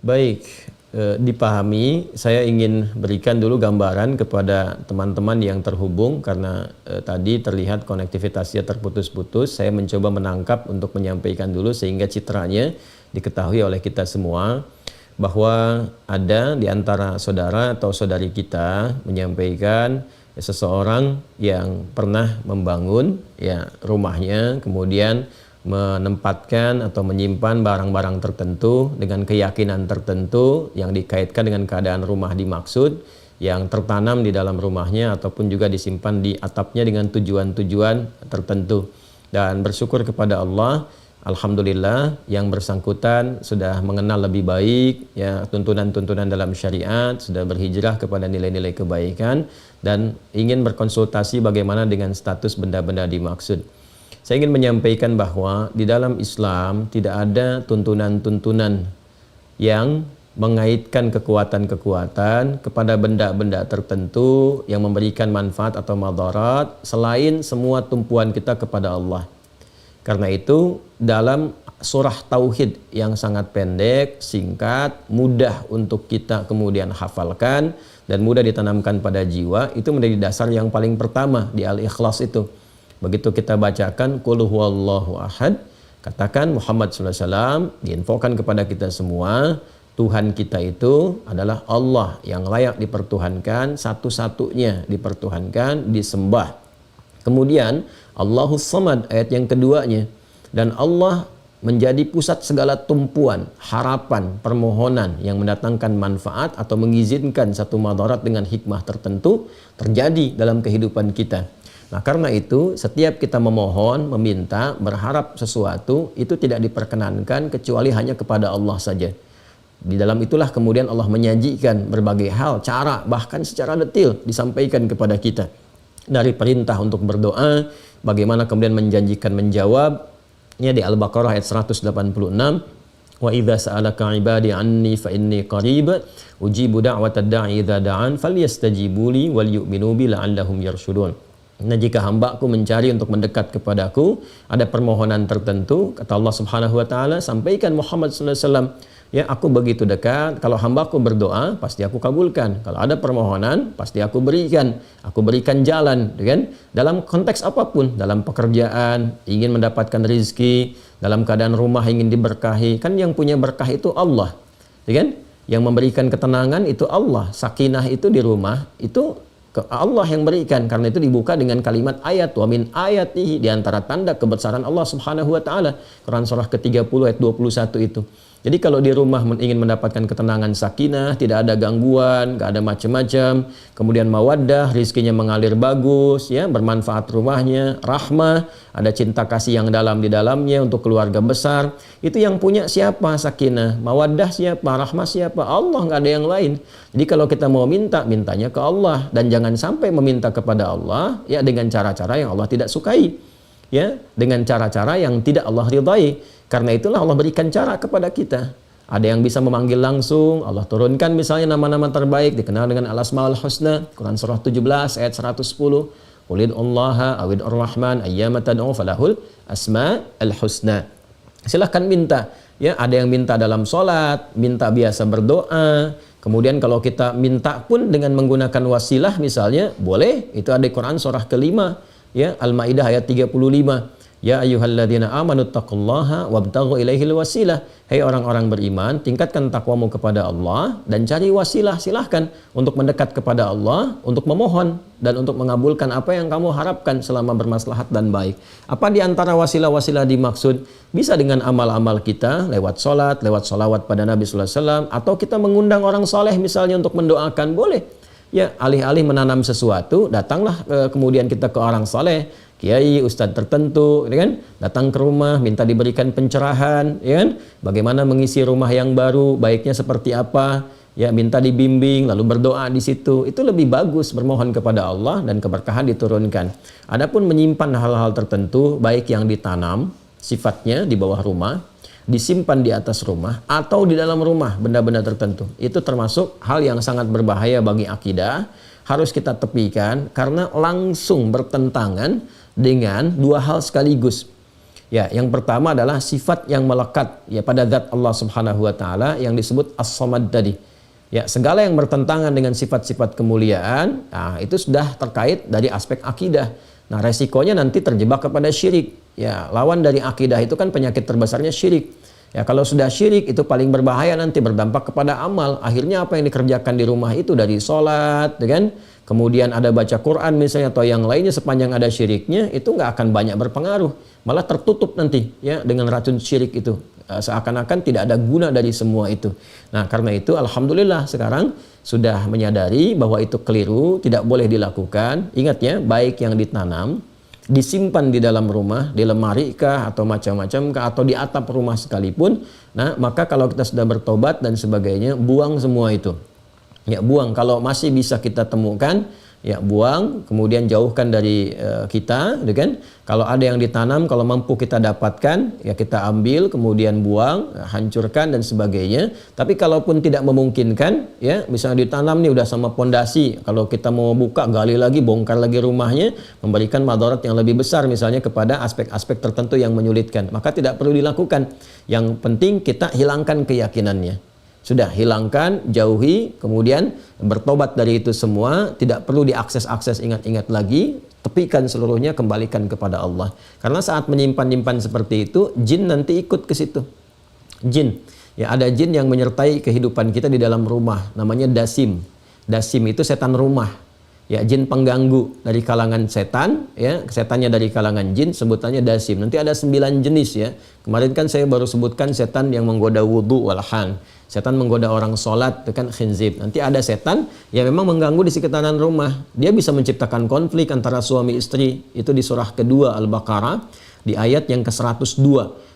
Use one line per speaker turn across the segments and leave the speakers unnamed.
Baik, dipahami. Saya ingin berikan dulu gambaran kepada teman-teman yang terhubung karena tadi terlihat konektivitasnya terputus-putus. Saya mencoba menangkap untuk menyampaikan dulu sehingga citranya diketahui oleh kita semua bahwa ada di antara saudara atau saudari kita menyampaikan seseorang yang pernah membangun ya rumahnya, kemudian menempatkan atau menyimpan barang-barang tertentu dengan keyakinan tertentu yang dikaitkan dengan keadaan rumah dimaksud yang tertanam di dalam rumahnya ataupun juga disimpan di atapnya dengan tujuan-tujuan tertentu, dan bersyukur kepada Allah, alhamdulillah yang bersangkutan sudah mengenal lebih baik ya tuntunan-tuntunan dalam syariat, sudah berhijrah kepada nilai-nilai kebaikan dan ingin berkonsultasi bagaimana dengan status benda-benda dimaksud. Saya ingin menyampaikan bahwa di dalam Islam tidak ada tuntunan-tuntunan yang mengaitkan kekuatan-kekuatan kepada benda-benda tertentu yang memberikan manfaat atau madarat selain semua tumpuan kita kepada Allah. Karena itu dalam surah Tauhid yang sangat pendek, singkat, mudah untuk kita kemudian hafalkan dan mudah ditanamkan pada jiwa, itu menjadi dasar yang paling pertama di Al-Ikhlas itu. Begitu kita bacakan Qul huwallahu ahad, katakan Muhammad sallallahu alaihi wasallam, diinfokan kepada kita semua, Tuhan kita itu adalah Allah yang layak dipertuhankan, satu-satunya dipertuhankan, disembah. Kemudian Allahus Samad ayat yang keduanya, dan Allah menjadi pusat segala tumpuan, harapan, permohonan yang mendatangkan manfaat atau mengizinkan satu madarat dengan hikmah tertentu terjadi dalam kehidupan kita. Nah, karena itu setiap kita memohon, meminta, berharap sesuatu itu tidak diperkenankan kecuali hanya kepada Allah saja. Di dalam itulah kemudian Allah menyajikan berbagai hal, cara, bahkan secara detil disampaikan kepada kita. Dari perintah untuk berdoa, bagaimana kemudian menjanjikan menjawabnya di Al-Baqarah ayat 186. Wa idza sa'alaka 'ibadi 'anni fa inni qarib ujibu da'watad da'i idza da'an falyastajibu li wal yu'minu bi la'allahum yarshudun. Nah, jika hambaku mencari untuk mendekat kepadaku, ada permohonan tertentu, kata Allah Subhanahu wa taala, sampaikan Muhammad sallallahu alaihi wasallam, ya aku begitu dekat, kalau hambaku berdoa pasti aku kabulkan. Kalau ada permohonan pasti aku berikan jalan, kan? Dalam konteks apapun, dalam pekerjaan, ingin mendapatkan rezeki, dalam keadaan rumah ingin diberkahi, kan yang punya berkah itu Allah, kan? Yang memberikan ketenangan itu Allah, sakinah itu di rumah itu Allah yang berikan. Karena itu dibuka dengan kalimat ayat, wa min ayatihi, di antara tanda kebesaran Allah Subhanahu wa taala. Quran surah ke-30 ayat 21 itu. Jadi kalau di rumah ingin mendapatkan ketenangan, sakinah, tidak ada gangguan, gak ada macam-macam, kemudian mawaddah, rizkinya mengalir bagus, ya, bermanfaat rumahnya, rahmah, ada cinta kasih yang dalam di dalamnya untuk keluarga besar, itu yang punya siapa? Sakinah, mawaddah siapa? Rahmah siapa? Allah, gak ada yang lain. Jadi kalau kita mau minta, mintanya ke Allah, dan jangan sampai meminta kepada Allah ya dengan cara-cara yang Allah tidak sukai, ya, dengan cara-cara yang tidak Allah ridhai. Karena itulah Allah berikan cara kepada kita. Ada yang bisa memanggil langsung, Allah turunkan misalnya nama-nama terbaik dikenal dengan Al-Asmaul Husna, Quran surah 17 ayat 110. Qulid'ullaha awid'ur rahman ayyama tad'u falahul asma'ul husna. Silahkan minta. Ya, ada yang minta dalam sholat, minta biasa berdoa. Kemudian kalau kita minta pun dengan menggunakan wasilah misalnya, boleh. Itu ada di Quran surah kelima, ya, Al-Maidah ayat 35. Ya ayyuhalladzina amanu taqullaha wabtaghu ilaihil wasilah. Hai orang-orang beriman, tingkatkan takwamu kepada Allah dan cari wasilah, silahkan untuk mendekat kepada Allah, untuk memohon dan untuk mengabulkan apa yang kamu harapkan selama bermaslahat dan baik. Apa di antara wasilah-wasilah dimaksud? Bisa dengan amal-amal kita, lewat sholat, lewat sholawat pada Nabi sallallahu alaihi wasallam, atau kita mengundang orang soleh misalnya untuk mendoakan, boleh. Ya, alih-alih menanam sesuatu, datanglah kemudian kita ke orang soleh, kiai, ustadz tertentu, ya kan? Datang ke rumah, minta diberikan pencerahan, ya kan? Bagaimana mengisi rumah yang baru, baiknya seperti apa, ya, minta dibimbing, lalu berdoa di situ. Itu lebih bagus, bermohon kepada Allah dan keberkahan diturunkan. Adapun menyimpan hal-hal tertentu, baik yang ditanam, sifatnya di bawah rumah, disimpan di atas rumah, atau di dalam rumah, benda-benda tertentu. Itu termasuk hal yang sangat berbahaya bagi akidah, harus kita tepikan, karena langsung bertentangan dengan dua hal sekaligus. Ya, yang pertama adalah sifat yang melekat ya pada zat Allah Subhanahu wa taala yang disebut As-Samad tadi. Ya, segala yang bertentangan dengan sifat-sifat kemuliaan, nah, itu sudah terkait dari aspek akidah. Nah, resikonya nanti terjebak kepada syirik. Ya, lawan dari akidah itu kan penyakit terbesarnya syirik. Ya, kalau sudah syirik itu paling berbahaya, nanti berdampak kepada amal. Akhirnya apa yang dikerjakan di rumah itu dari sholat, kan? Kemudian ada baca Quran misalnya atau yang lainnya, sepanjang ada syiriknya itu nggak akan banyak berpengaruh, malah tertutup nanti ya dengan racun syirik itu. Seakan-akan tidak ada guna dari semua itu. Nah, karena itu alhamdulillah sekarang sudah menyadari bahwa itu keliru, tidak boleh dilakukan. Ingat ya, baik yang ditanam, disimpan di dalam rumah, di lemari kah atau macam-macam kah atau di atap rumah sekalipun, nah maka kalau kita sudah bertobat dan sebagainya, buang semua itu. Ya, buang. Kalau masih bisa kita temukan, ya buang, kemudian jauhkan dari kita, gitu kan? Kalau ada yang ditanam, kalau mampu kita dapatkan, ya kita ambil, kemudian buang, hancurkan dan sebagainya. Tapi kalaupun tidak memungkinkan, ya misalnya ditanam nih udah sama pondasi, kalau kita mau buka, gali lagi, bongkar lagi rumahnya, memberikan madarat yang lebih besar misalnya kepada aspek-aspek tertentu yang menyulitkan, maka tidak perlu dilakukan. Yang penting kita hilangkan keyakinannya. Sudah, hilangkan, jauhi, kemudian bertobat dari itu semua, tidak perlu diakses-akses, ingat-ingat lagi, tepikan seluruhnya, kembalikan kepada Allah. Karena saat menyimpan-nyimpan seperti itu, jin nanti ikut ke situ. Jin, ya ada jin yang menyertai kehidupan kita di dalam rumah, namanya dasim. Dasim itu setan rumah. Ya, jin pengganggu dari kalangan setan, ya, setannya dari kalangan jin, sebutannya dasim. Nanti ada 9 jenis ya. Kemarin kan saya baru sebutkan setan yang menggoda wudu walhan. Setan menggoda orang sholat, itu kan khinzib. Nanti ada setan yang memang mengganggu di sekitaran rumah. Dia bisa menciptakan konflik antara suami istri. Itu di surah kedua Al-Baqarah, di ayat yang ke-102.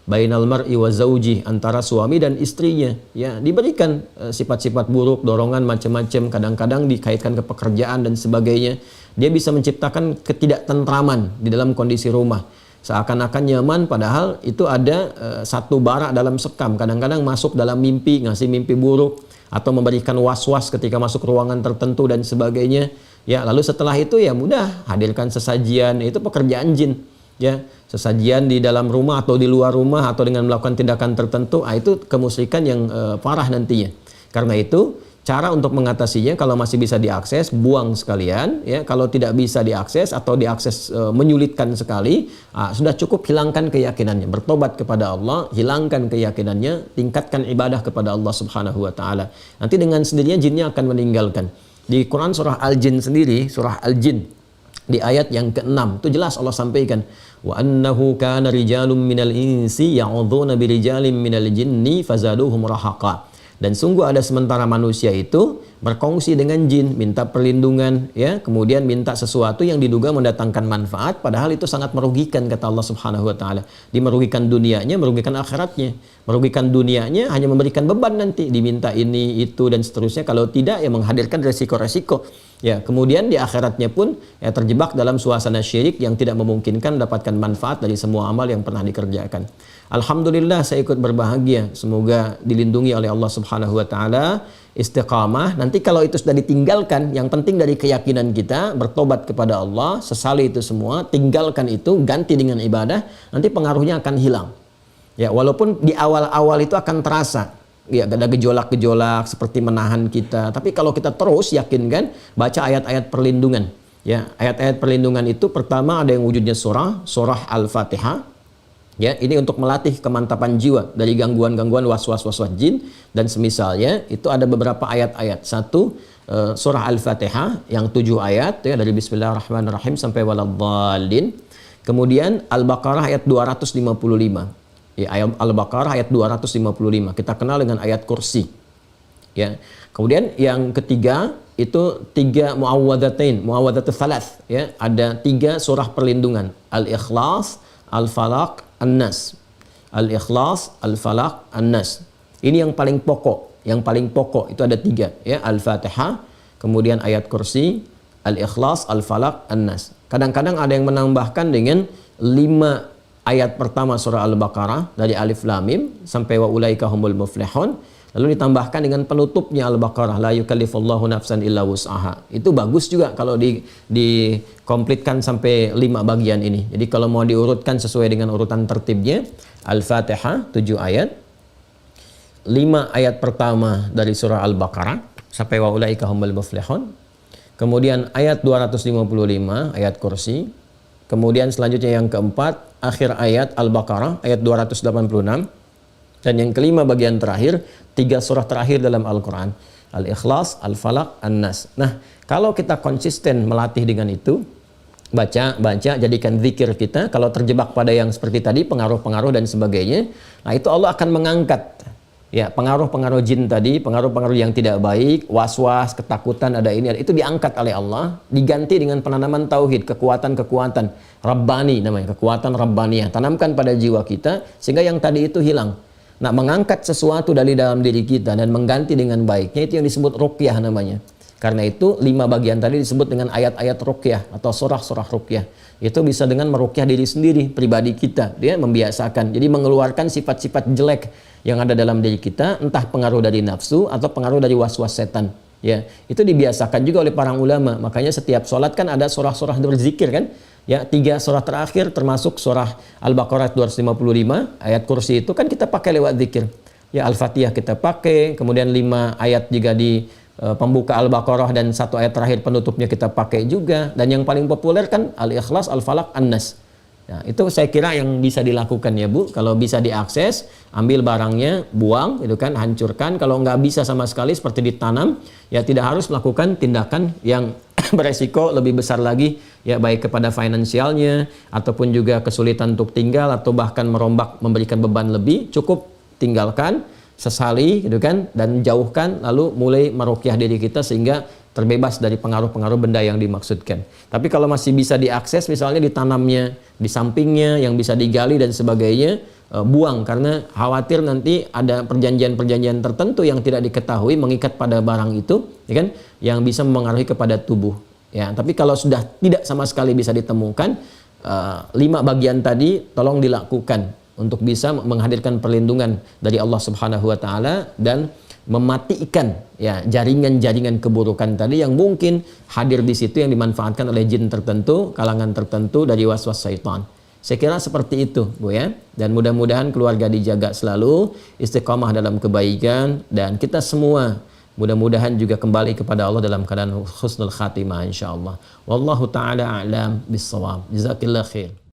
Bainal mar'i wa zauji, antara suami dan istrinya, ya diberikan sifat-sifat buruk, dorongan macam-macam, kadang-kadang dikaitkan ke pekerjaan dan sebagainya. Dia bisa menciptakan ketidaktentraman di dalam kondisi rumah, seakan-akan nyaman padahal itu ada satu bara dalam sekam. Kadang-kadang masuk dalam mimpi, ngasih mimpi buruk atau memberikan was-was ketika masuk ruangan tertentu dan sebagainya. Ya, lalu setelah itu ya mudah hadirkan sesajian, itu pekerjaan jin. Ya, sesajian di dalam rumah atau di luar rumah atau dengan melakukan tindakan tertentu, itu kemusyrikan yang parah nantinya. Karena itu cara untuk mengatasinya, kalau masih bisa diakses, buang sekalian. Ya, kalau tidak bisa diakses atau diakses menyulitkan sekali, sudah cukup hilangkan keyakinannya, bertobat kepada Allah, hilangkan keyakinannya, tingkatkan ibadah kepada Allah Subhanahu wa taala. Nanti dengan sendirinya jinnya akan meninggalkan. Di Quran surah Al-Jin sendiri, surah Al-Jin di ayat yang ke-6 itu jelas Allah sampaikan, wa annahu kana rijalun minal insi ya'udzuuna birijalin minal jinni fazaduhum rahaqa. Dan sungguh ada sementara manusia itu berkongsi dengan jin, minta perlindungan, ya, kemudian minta sesuatu yang diduga mendatangkan manfaat, padahal itu sangat merugikan, kata Allah Subhanahu wa taala. Dia merugikan dunianya, merugikan akhiratnya. Merugikan dunianya hanya memberikan beban nanti, diminta ini, itu dan seterusnya. Kalau tidak ya menghadirkan resiko-resiko. Ya, kemudian di akhiratnya pun ya terjebak dalam suasana syirik yang tidak memungkinkan mendapatkan manfaat dari semua amal yang pernah dikerjakan. Alhamdulillah saya ikut berbahagia. Semoga dilindungi oleh Allah Subhanahu wa taala, istiqamah. Nanti kalau itu sudah ditinggalkan, yang penting dari keyakinan kita, bertobat kepada Allah, sesali itu semua, tinggalkan itu, ganti dengan ibadah, nanti pengaruhnya akan hilang. Ya, walaupun di awal-awal itu akan terasa, ya ada gejolak-gejolak seperti menahan kita. Tapi kalau kita terus yakin kan, baca ayat-ayat perlindungan. Ya, ayat-ayat perlindungan itu pertama ada yang wujudnya surah Al-Fatihah. Ya, ini untuk melatih kemantapan jiwa dari gangguan-gangguan was-was jin dan semisalnya. Itu ada beberapa ayat-ayat. Satu, surah Al-Fatihah yang 7 ayat ya, dari Bismillahirrahmanirrahim sampai waladhdallin. Kemudian Al-Baqarah ayat 255. Ya, ayat Al-Baqarah ayat 255. Kita kenal dengan ayat kursi. Ya. Kemudian yang ketiga itu 3 muawwadzatain, muawwadzatus salas, ya. Ada 3 surah perlindungan. Al-Ikhlas, Al-Falaq, An-Nas. Al-Ikhlas, Al-Falaq, An-Nas. Ini yang paling pokok. Yang paling pokok itu ada 3, ya. Al-Fatihah, kemudian ayat kursi, Al-Ikhlas, Al-Falaq, An-Nas. Kadang-kadang ada yang menambahkan dengan 5 ayat pertama surah Al-Baqarah dari Alif Lam Mim sampai wa ulaika humul muflihun. Lalu ditambahkan dengan penutupnya Al-Baqarah, la yukallifullahu nafsan illa wus'aha. Itu bagus juga kalau dikomplitkan sampai 5 bagian ini. Jadi kalau mau diurutkan sesuai dengan urutan tertibnya, Al-Fatihah 7 ayat, 5 ayat pertama dari surah Al-Baqarah sampai wa ulaika humul muflihun. Kemudian ayat 255 ayat kursi. Kemudian selanjutnya yang keempat, akhir ayat Al-Baqarah ayat 286. Dan yang kelima bagian terakhir, 3 surah terakhir dalam Al-Quran. Al-Ikhlas, Al-Falaq, An-Nas. Nah, kalau kita konsisten melatih dengan itu, baca, jadikan zikir kita. Kalau terjebak pada yang seperti tadi, pengaruh-pengaruh dan sebagainya, nah itu Allah akan mengangkat. Ya, pengaruh-pengaruh jin tadi, pengaruh-pengaruh yang tidak baik, was-was, ketakutan, ada ini, ada itu diangkat oleh Allah, diganti dengan penanaman tauhid, kekuatan-kekuatan Rabbani namanya, kekuatan Rabbaniyah. Tanamkan pada jiwa kita sehingga yang tadi itu hilang. Nah, mengangkat sesuatu dari dalam diri kita dan mengganti dengan baiknya itu yang disebut ruqyah namanya. Karena itu 5 bagian tadi disebut dengan ayat-ayat ruqyah atau surah-surah ruqyah. Itu bisa dengan meruqyah diri sendiri, pribadi kita. Dia membiasakan. Jadi mengeluarkan sifat-sifat jelek yang ada dalam diri kita, entah pengaruh dari nafsu atau pengaruh dari was-was setan. Ya, itu dibiasakan juga oleh para ulama. Makanya setiap sholat kan ada surah-surah berzikir kan? Ya, 3 surah terakhir termasuk surah Al-Baqarah 255, ayat kursi itu kan kita pakai lewat zikir. Ya, Al-Fatihah kita pakai, kemudian 5 ayat jika di pembuka Al-Baqarah dan 1 ayat terakhir penutupnya kita pakai juga. Dan yang paling populer kan Al-Ikhlas, Al-Falaq, An-Nas. Ya, itu saya kira yang bisa dilakukan ya Bu. Kalau bisa diakses, ambil barangnya, buang, itu kan, hancurkan. Kalau nggak bisa sama sekali seperti ditanam, ya tidak harus melakukan tindakan yang beresiko lebih besar lagi, ya baik kepada finansialnya ataupun juga kesulitan untuk tinggal atau bahkan merombak memberikan beban lebih. Cukup tinggalkan, sesali, gitu kan, dan jauhkan, lalu mulai meruqyah diri kita sehingga terbebas dari pengaruh-pengaruh benda yang dimaksudkan. Tapi kalau masih bisa diakses, misalnya ditanamnya di sampingnya, yang bisa digali dan sebagainya, buang, karena khawatir nanti ada perjanjian-perjanjian tertentu yang tidak diketahui mengikat pada barang itu, ya kan, yang bisa mempengaruhi kepada tubuh. Ya, tapi kalau sudah tidak sama sekali bisa ditemukan, 5 bagian tadi tolong dilakukan untuk bisa menghadirkan perlindungan dari Allah Subhanahu wa taala dan mematikan ya jaringan-jaringan keburukan tadi yang mungkin hadir di situ yang dimanfaatkan oleh jin tertentu, kalangan tertentu dari was-was syaitan. Saya kira seperti itu, Bu ya. Dan mudah-mudahan keluarga dijaga selalu, istiqamah dalam kebaikan, dan kita semua mudah-mudahan juga kembali kepada Allah dalam keadaan husnul khatimah insyaallah. Wallahu taala a'lam bissawab. Jazakillah khair.